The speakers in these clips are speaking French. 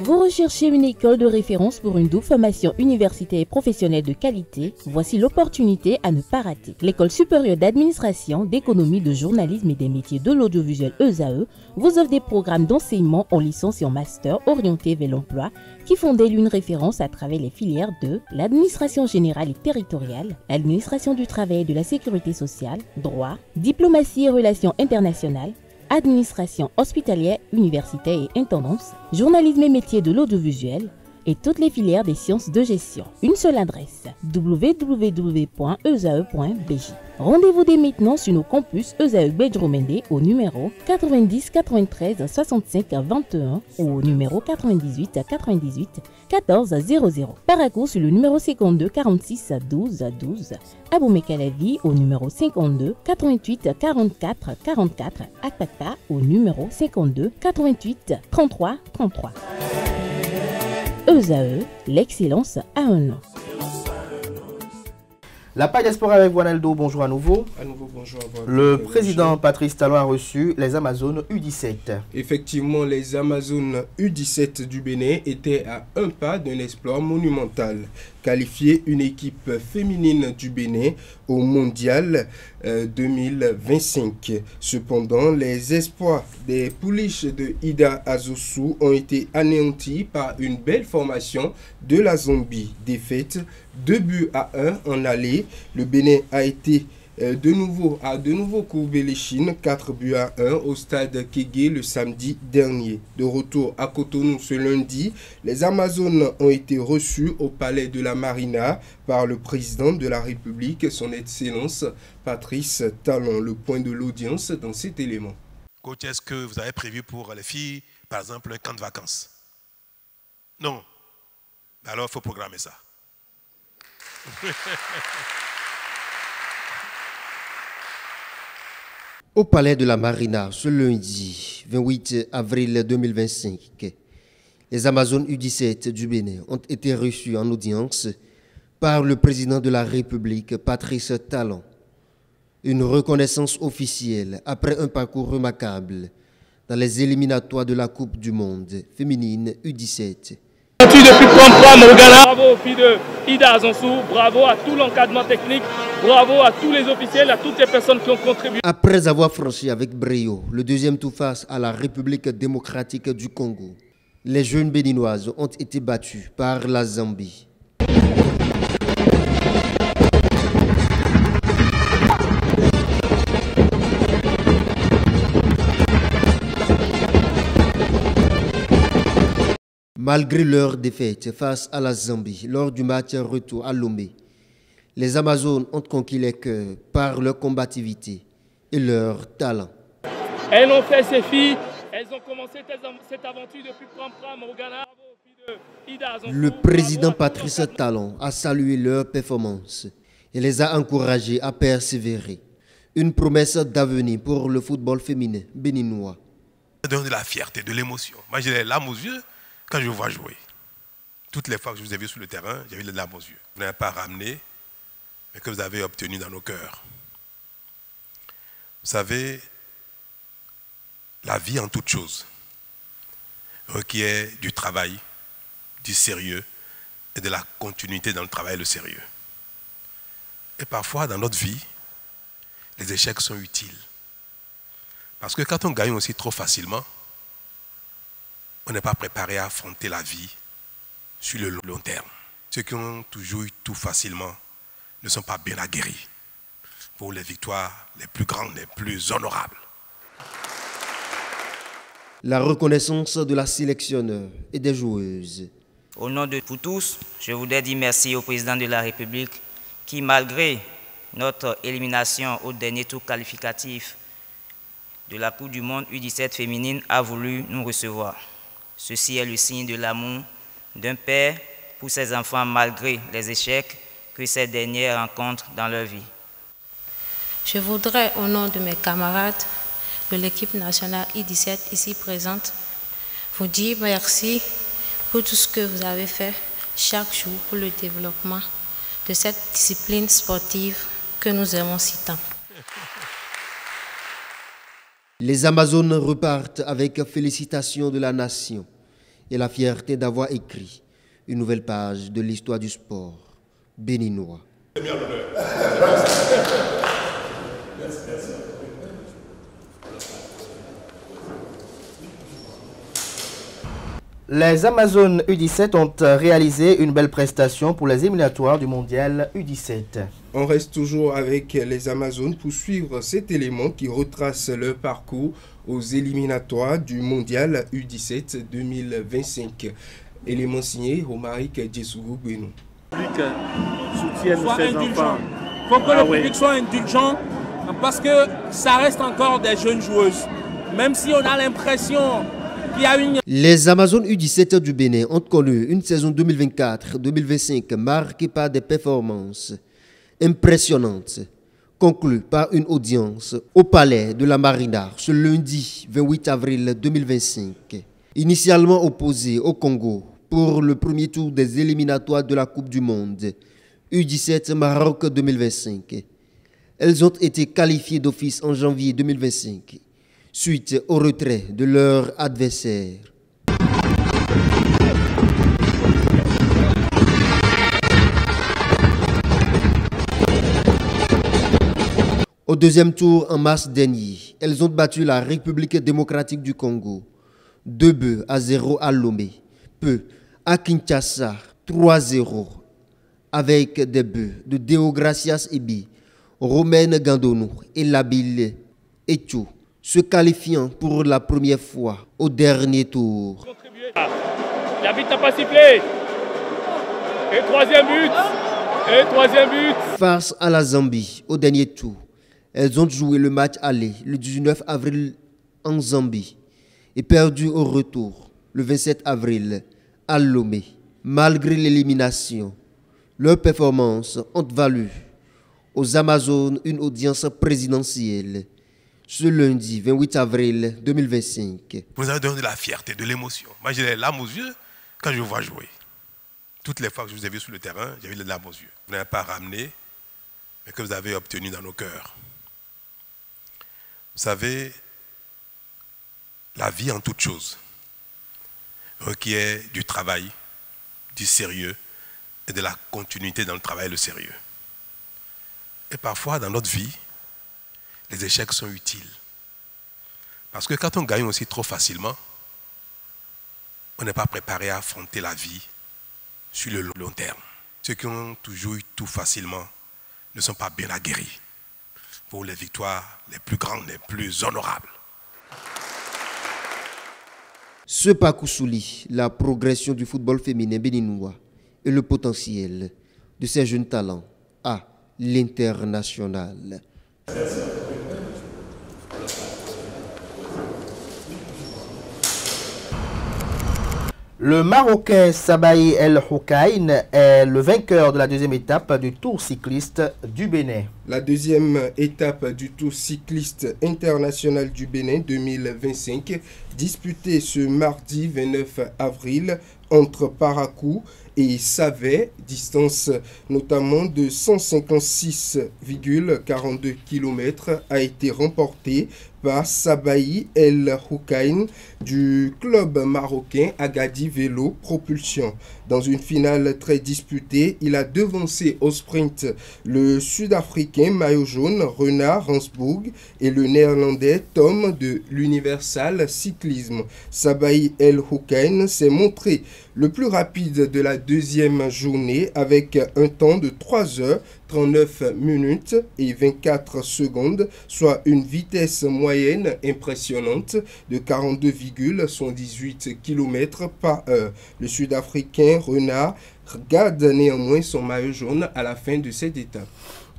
Vous recherchez une école de référence pour une double formation universitaire et professionnelle de qualité? Voici l'opportunité à ne pas rater. L'École supérieure d'administration, d'économie, de journalisme et des métiers de l'audiovisuel ESAE vous offre des programmes d'enseignement en licence et en master orientés vers l'emploi qui font d'elle une référence à travers les filières de l'administration générale et territoriale, l'administration du travail et de la sécurité sociale, droit, diplomatie et relations internationales, administration hospitalière, universitaire et intendance, journalisme et métiers de l'audiovisuel et toutes les filières des sciences de gestion. Une seule adresse, www.esae.bj. Rendez-vous dès maintenant sur nos campus ESAE Bedjromende au numéro 90 93 65 21 ou au numéro 98 98 14 00. Paracourt sur le numéro 52 46 12 12. Aboumekalavi au numéro 52 88 44 44. Akpakpa au numéro 52 88 33 33. ESAE, l'excellence à un nom. La page Diaspora avec Wanaldo, bonjour à nouveau. À nouveau, bonjour. Le président Patrice Talon a reçu les Amazones U17. Effectivement, les Amazones U17 du Bénin étaient à un pas d'un exploit monumental. Qualifier une équipe féminine du Bénin au mondial 2025. Cependant, les espoirs des pouliches de Ida Azosu ont été anéantis par une belle formation de la Zambie. Défaite 2-1 en aller. Le Bénin a été de nouveau courbé les chines 4-1 au stade Kégué le samedi dernier. De retour à Cotonou ce lundi, les Amazones ont été reçues au palais de la Marina par le président de la République, son Excellence Patrice Talon. Le point de l'audience dans cet élément. Coach, est-ce que vous avez prévu pour les filles, par exemple, un camp de vacances? Non. Alors, il faut programmer ça. Au palais de la Marina, ce lundi 28 avril 2025, les Amazones U17 du Bénin ont été reçues en audience par le président de la République, Patrice Talon. Une reconnaissance officielle après un parcours remarquable dans les éliminatoires de la Coupe du Monde féminine U17. Bravo aux filles de Ida Azosu, bravo à tout l'encadrement technique, bravo à tous les officiels, à toutes les personnes qui ont contribué. Après avoir franchi avec brio le deuxième tour face à la République démocratique du Congo, les jeunes béninoises ont été battues par la Zambie. Malgré leur défaite face à la Zambie lors du match retour à Lomé, les Amazones ont conquis les cœurs par leur combativité et leur talent. Elles ont fait ces filles, elles ont commencé cette aventure depuis Pram au Ghana. Le président Patrice Talon a salué leur performance et les a encouragés à persévérer. Une promesse d'avenir pour le football féminin béninois. Ça donne de la fierté, de l'émotion. Moi, j'ai les larmes aux yeux quand je vous vois jouer. Toutes les fois que je vous ai vu sur le terrain, j'avais les larmes aux yeux. Vous n'avez pas ramené, mais que vous avez obtenu dans nos cœurs. Vous savez, la vie en toute chose requiert du travail, du sérieux et de la continuité dans le travail et le sérieux. Et parfois, dans notre vie, les échecs sont utiles. Parce que quand on gagne aussi trop facilement, on n'est pas préparé à affronter la vie sur le long terme. Ceux qui ont toujours eu tout facilement ne sont pas bien aguerris pour les victoires les plus grandes, les plus honorables. La reconnaissance de la sélectionneur et des joueuses. Au nom de vous tous, je voudrais dire merci au président de la République qui, malgré notre élimination au dernier tour qualificatif de la Coupe du Monde U17 féminine, a voulu nous recevoir. Ceci est le signe de l'amour d'un père pour ses enfants malgré les échecs que ces dernières rencontrent dans leur vie. Je voudrais, au nom de mes camarades de l'équipe nationale U17 ici présente, vous dire merci pour tout ce que vous avez fait chaque jour pour le développement de cette discipline sportive que nous aimons si tant. Les Amazones repartent avec félicitations de la nation et la fierté d'avoir écrit une nouvelle page de l'histoire du sport béninois. Les Amazones U17 ont réalisé une belle prestation pour les éliminatoires du mondial U17. On reste toujours avec les Amazones pour suivre cet élément qui retrace leur parcours aux éliminatoires du mondial U17 2025. Élément signé Romaric Djessougou Beno. Soit indulgent. Il faut que le public soit indulgent parce que ça reste encore des jeunes joueuses. Même si on a l'impression qu'il y a une... Les Amazones U17 du Bénin ont connu une saison 2024-2025 marquée par des performances impressionnantes, conclue par une audience au Palais de la Marina ce lundi 28 avril 2025. Initialement opposées au Congo pour le premier tour des éliminatoires de la Coupe du Monde U17 Maroc 2025. Elles ont été qualifiées d'office en janvier 2025, suite au retrait de leur adversaire. Au deuxième tour en mars dernier, elles ont battu la République démocratique du Congo 2-0 à Lomé, peu à Kinshasa 3-0 avec des buts de Deogracias Ebi, Romaine Gandonou et Labile Etchou, se qualifiant pour la première fois au dernier tour. L'arbitre n'a pas sifflé. Et troisième but. Face à la Zambie au dernier tour, elles ont joué le match aller le 19 avril en Zambie et perdu au retour le 27 avril à Lomé. Malgré l'élimination, leurs performances ont valu aux Amazones une audience présidentielle ce lundi 28 avril 2025. Vous avez donné de la fierté, de l'émotion. Moi, j'ai les larmes aux yeux quand je vous vois jouer. Toutes les fois que je vous ai vu sur le terrain, j'ai eu les larmes aux yeux. Vous n'avez pas ramené, mais que vous avez obtenu dans nos cœurs. Vous savez, la vie en toute chose requiert du travail, du sérieux et de la continuité dans le travail et le sérieux. Et parfois, dans notre vie, les échecs sont utiles. Parce que quand on gagne aussi trop facilement, on n'est pas préparé à affronter la vie sur le long terme. Ceux qui ont toujours eu tout facilement ne sont pas bien aguerris pour les victoires les plus grandes, les plus honorables. Ce parcours souligne la progression du football féminin béninois et le potentiel de ces jeunes talents à l'international. Le Marocain Sabahi El Houkaïn est le vainqueur de la deuxième étape du Tour cycliste du Bénin. La deuxième étape du Tour cycliste international du Bénin 2025, disputée ce mardi 29 avril entre Parakou et Savet, distance notamment de 156,42 km, a été remportée par Sabahi El Houkaïn du club marocain Agadi Vélo Propulsion. Dans une finale très disputée, il a devancé au sprint le Sud-Africain maillot jaune Renard Ransbourg et le Néerlandais Tom de l'Universal Cyclisme. Sabahi El Houkaïn s'est montré le plus rapide de la deuxième journée avec un temps de 3h39 minutes et 24 secondes, soit une vitesse moyenne impressionnante de 42,118 km par heure. Le Sud-Africain Renard garde néanmoins son maillot jaune à la fin de cette étape.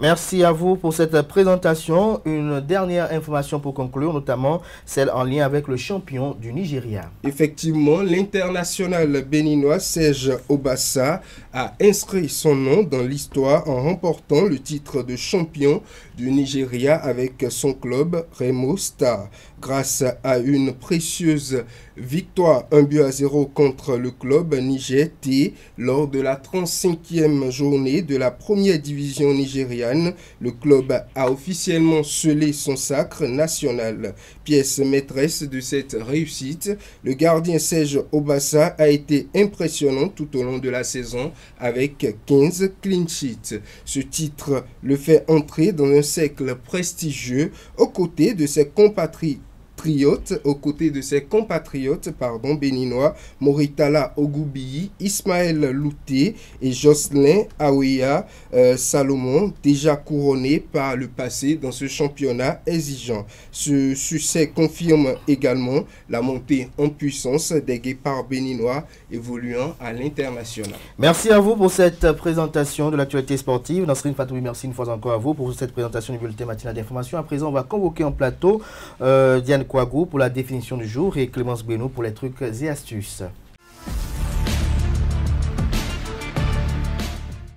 Merci à vous pour cette présentation. Une dernière information pour conclure, notamment celle en lien avec le champion du Nigeria. Effectivement, l'international béninois Serge Obassa a inscrit son nom dans l'histoire en remportant le titre de champion du Nigeria avec son club Remo Star. Grâce à une précieuse victoire 1-0 contre le club Niger T lors de la 35e journée de la première division nigériane Abidjan, le club a officiellement scellé son sacre national. Pièce maîtresse de cette réussite, le gardien Serge Obassa a été impressionnant tout au long de la saison avec 15 clean sheets. Ce titre le fait entrer dans un cercle prestigieux aux côtés de ses compatriotes béninois Moritala Ogoubi, Ismaël Louté et Jocelyn Aouya Salomon, déjà couronnés par le passé dans ce championnat exigeant. Ce succès confirme également la montée en puissance des Guépards béninois évoluant à l'international. Merci à vous pour cette présentation de l'actualité sportive. Nasrine Fatoumi, merci une fois encore à vous pour cette présentation du bulletin matinal d'information. À présent, on va convoquer en plateau Diane Kouagou pour la définition du jour et Clémence Benou pour les trucs et astuces.